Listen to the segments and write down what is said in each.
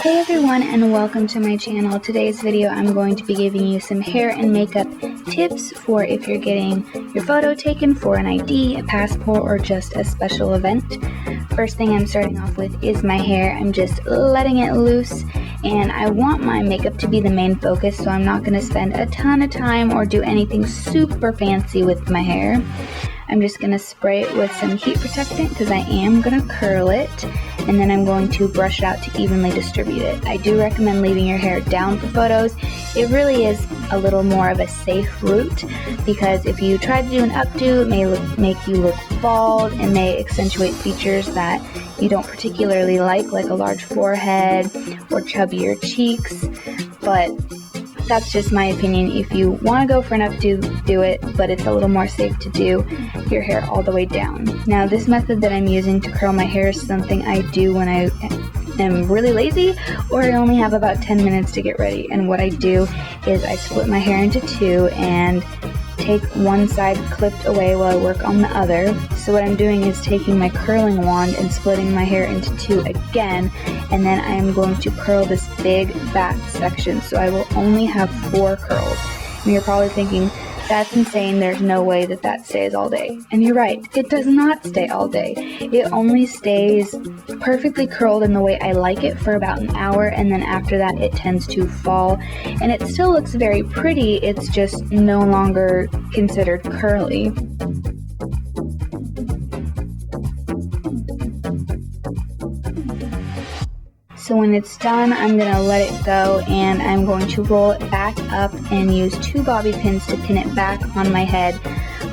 Hey everyone, and welcome to my channel. Today's video I'm going to be giving you some hair and makeup tips for if you're getting your photo taken for an ID, a passport, or just a special event. First thing I'm starting off with is my hair. I'm just letting it loose, and I want my makeup to be the main focus, so I'm not going to spend a ton of time or do anything super fancy with my hair. I'm just going to spray it with some heat protectant because I am going to curl it, and then I'm going to brush it out to evenly distribute it. I do recommend leaving your hair down for photos. It really is a little more of a safe route, because if you try to do an updo, it may make you look bald and may accentuate features that you don't particularly like a large forehead or chubbier cheeks, but that's just my opinion. If you want to go for an updo, do it, but it's a little more safe to do your hair all the way down. Now, this method that I'm using to curl my hair is something I do when I am really lazy or I only have about 10 minutes to get ready. And what I do is I split my hair into two and take one side clipped away while I work on the other. So what I'm doing is taking my curling wand and splitting my hair into two again, and then I am going to curl this big back section, so I will only have 4 curls. And you're probably thinking, that's insane, there's no way that stays all day. And you're right, it does not stay all day. It only stays perfectly curled in the way I like it for about an hour, and then after that it tends to fall. And it still looks very pretty, it's just no longer considered curly. So when it's done, I'm going to let it go, and I'm going to roll it back up and use 2 bobby pins to pin it back on my head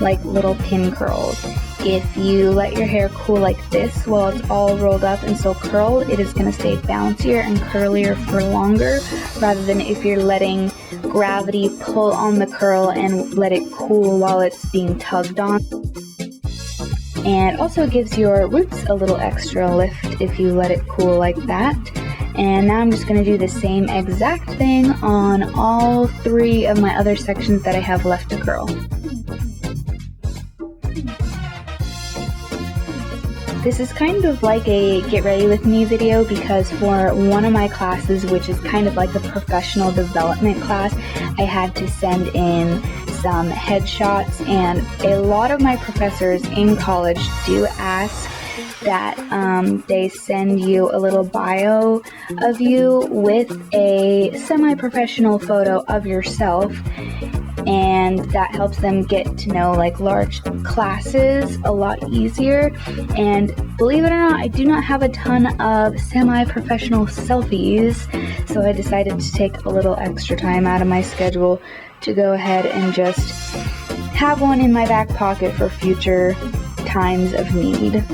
like little pin curls. If you let your hair cool like this while it's all rolled up and still curled, it is going to stay bouncier and curlier for longer, rather than if you're letting gravity pull on the curl and let it cool while it's being tugged on. And also gives your roots a little extra lift if you let it cool like that. And now I'm just going to do the same exact thing on all 3 of my other sections that I have left to curl. This is kind of like a get ready with me video, because for one of my classes, which is kind of like a professional development class, I had to send in some headshots, and a lot of my professors in college do ask that they send you a little bio of you with a semi-professional photo of yourself, and that helps them get to know large classes a lot easier. And believe it or not, I do not have a ton of semi-professional selfies, so I decided to take a little extra time out of my schedule to go ahead and just have one in my back pocket for future times of need.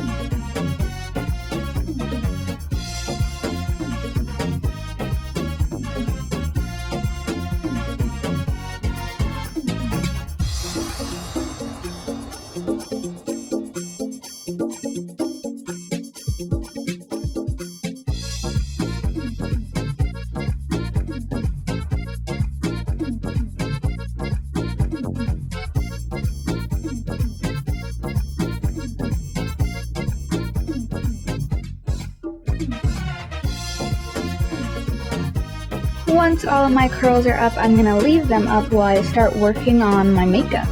Once all of my curls are up, I'm going to leave them up while I start working on my makeup.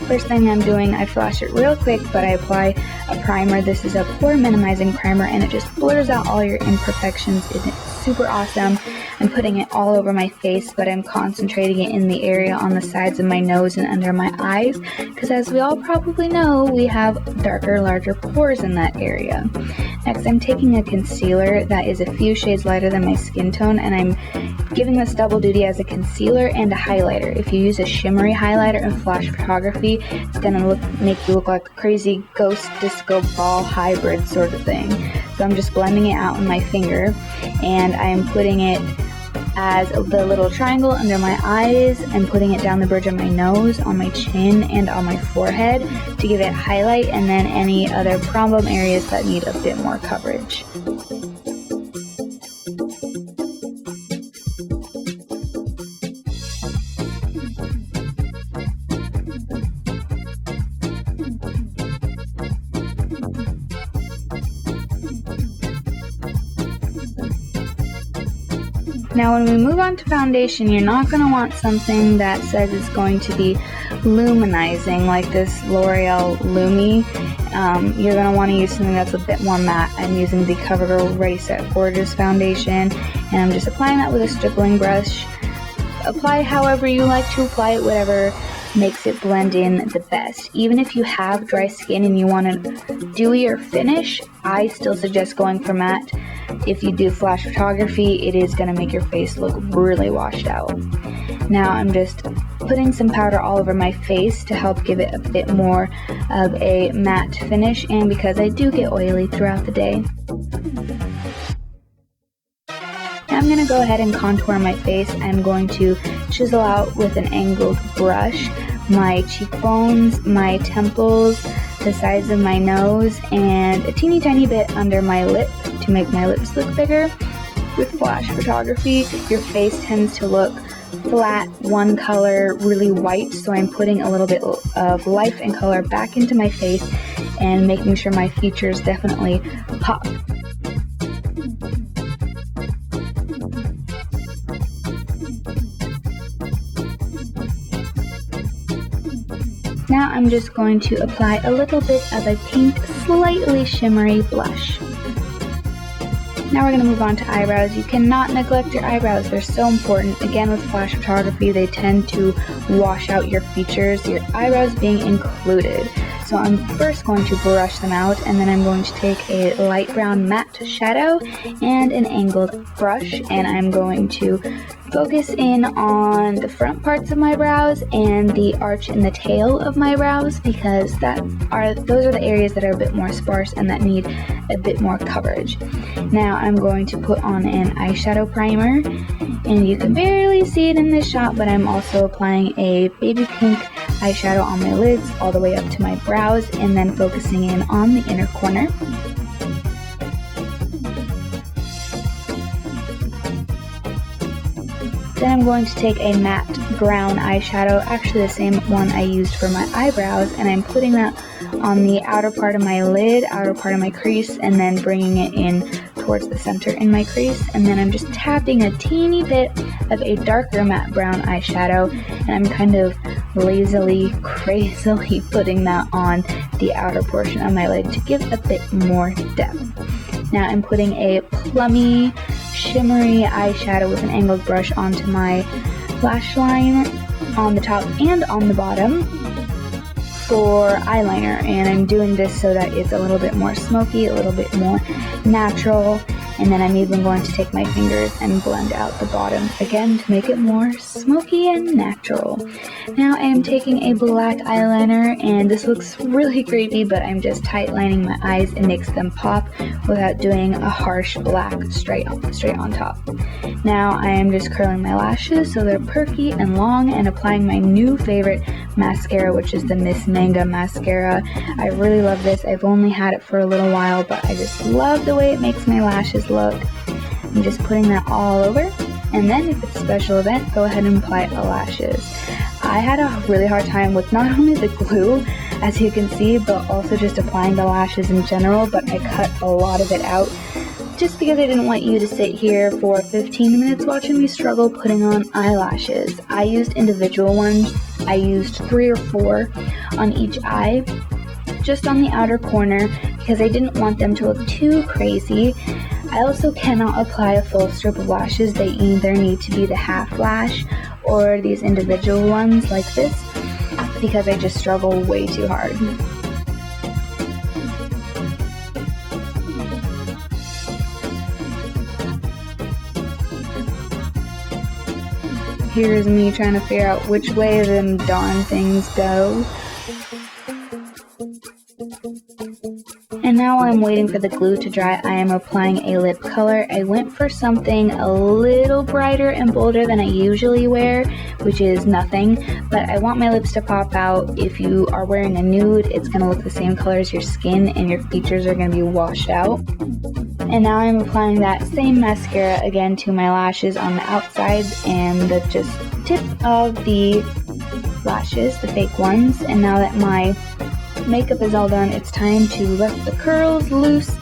First thing I'm doing, I flash it real quick, but I apply a primer. This is a pore minimizing primer, and it just blurs out all your imperfections. It's super awesome. I'm putting it all over my face, but I'm concentrating it in the area on the sides of my nose and under my eyes, because as we all probably know, we have darker, larger pores in that area. Next, I'm taking a concealer that is a few shades lighter than my skin tone, and I'm giving this double duty as a concealer and a highlighter. If you use a shimmery highlighter in flash photography, it's going to make you look like a crazy ghost disco ball hybrid sort of thing. So I'm just blending it out with my finger, and I'm putting it as the little triangle under my eyes and putting it down the bridge of my nose, on my chin, and on my forehead to give it highlight, and then any other problem areas that need a bit more coverage. Now when we move on to foundation, you're not going to want something that says it's going to be luminizing like this L'Oreal Lumi. You're going to want to use something that's a bit more matte. I'm using the CoverGirl Ready Set Gorgeous foundation, and I'm just applying that with a stippling brush. Apply however you like to apply it, whatever makes it blend in the best. Even if you have dry skin and you want a dewier finish, I still suggest going for matte. If you do flash photography, it is going to make your face look really washed out. Now I'm just putting some powder all over my face to help give it a bit more of a matte finish, and because I do get oily throughout the day. Now I'm going to go ahead and contour my face. I'm going to chisel out with an angled brush my cheekbones, my temples, the sides of my nose, and a teeny tiny bit under my lip to make my lips look bigger. With flash photography, your face tends to look flat, one color, really white, so I'm putting a little bit of life and color back into my face and making sure my features definitely pop. Now I'm just going to apply a little bit of a pink, slightly shimmery blush. Now we're going to move on to eyebrows. You cannot neglect your eyebrows. They're so important. Again, with flash photography, they tend to wash out your features, your eyebrows being included. So I'm first going to brush them out, and then I'm going to take a light brown matte shadow and an angled brush, and I'm going to focus in on the front parts of my brows and the arch in the tail of my brows, because those are the areas that are a bit more sparse and that need a bit more coverage. Now I'm going to put on an eyeshadow primer, and you can barely see it in this shot, but I'm also applying a baby pink eyeshadow on my lids all the way up to my brows, and then focusing in on the inner corner. Then I'm going to take a matte brown eyeshadow, actually the same one I used for my eyebrows, and I'm putting that on the outer part of my lid, outer part of my crease, and then bringing it in towards the center in my crease. And then I'm just tapping a teeny bit of a darker matte brown eyeshadow, and I'm kind of lazily, crazily putting that on the outer portion of my lid to give a bit more depth. Now I'm putting a plummy, shimmery eyeshadow with an angled brush onto my lash line on the top and on the bottom for eyeliner, and I'm doing this so that it's a little bit more smoky, a little bit more natural, and then I'm even going to take my fingers and blend out the bottom again to make it more smoky and natural. Now I am taking a black eyeliner, and this looks really creepy, but I'm just tight lining my eyes. It makes them pop without doing a harsh black straight on top. Now I am just curling my lashes so they're perky and long, and applying my new favorite mascara, which is the Miss Manga mascara. I really love this. I've only had it for a little while, but I just love the way it makes my lashes look. I'm just putting that all over, and then if it's a special event, go ahead and apply eyelashes. I had a really hard time with not only the glue, as you can see, but also just applying the lashes in general, but I cut a lot of it out just because I didn't want you to sit here for 15 minutes watching me struggle putting on eyelashes. I used individual ones. I used 3 or 4 on each eye, just on the outer corner, because I didn't want them to look too crazy. I also cannot apply a full strip of lashes. They either need to be the half lash or these individual ones like this, because I just struggle way too hard. Here's me trying to figure out which way them darn things go. And now while I'm waiting for the glue to dry, I am applying a lip color. I went for something a little brighter and bolder than I usually wear, which is nothing, but I want my lips to pop out. If you are wearing a nude, it's going to look the same color as your skin, and your features are going to be washed out. And now I'm applying that same mascara again to my lashes on the outside and the just tip of the lashes, the fake ones. And now that my makeup is all done, it's time to let the curls loose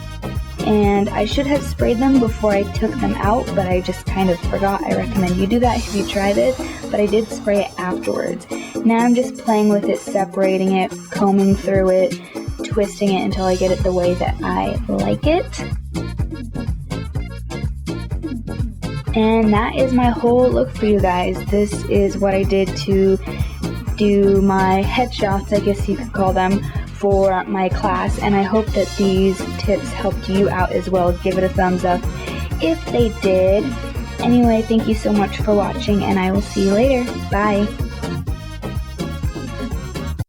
and I should have sprayed them before I took them out, but I just kind of forgot. I recommend you do that if you try this, but I did spray it afterwards. Now I'm just playing with it, separating it, combing through it, twisting it until I get it the way that I like it. And that is my whole look for you guys. This is what I did to do my headshots, I guess you could call them, for my class, and I hope that these tips helped you out as well. Give it a thumbs up if they did. Anyway, thank you so much for watching, and I will see you later. Bye!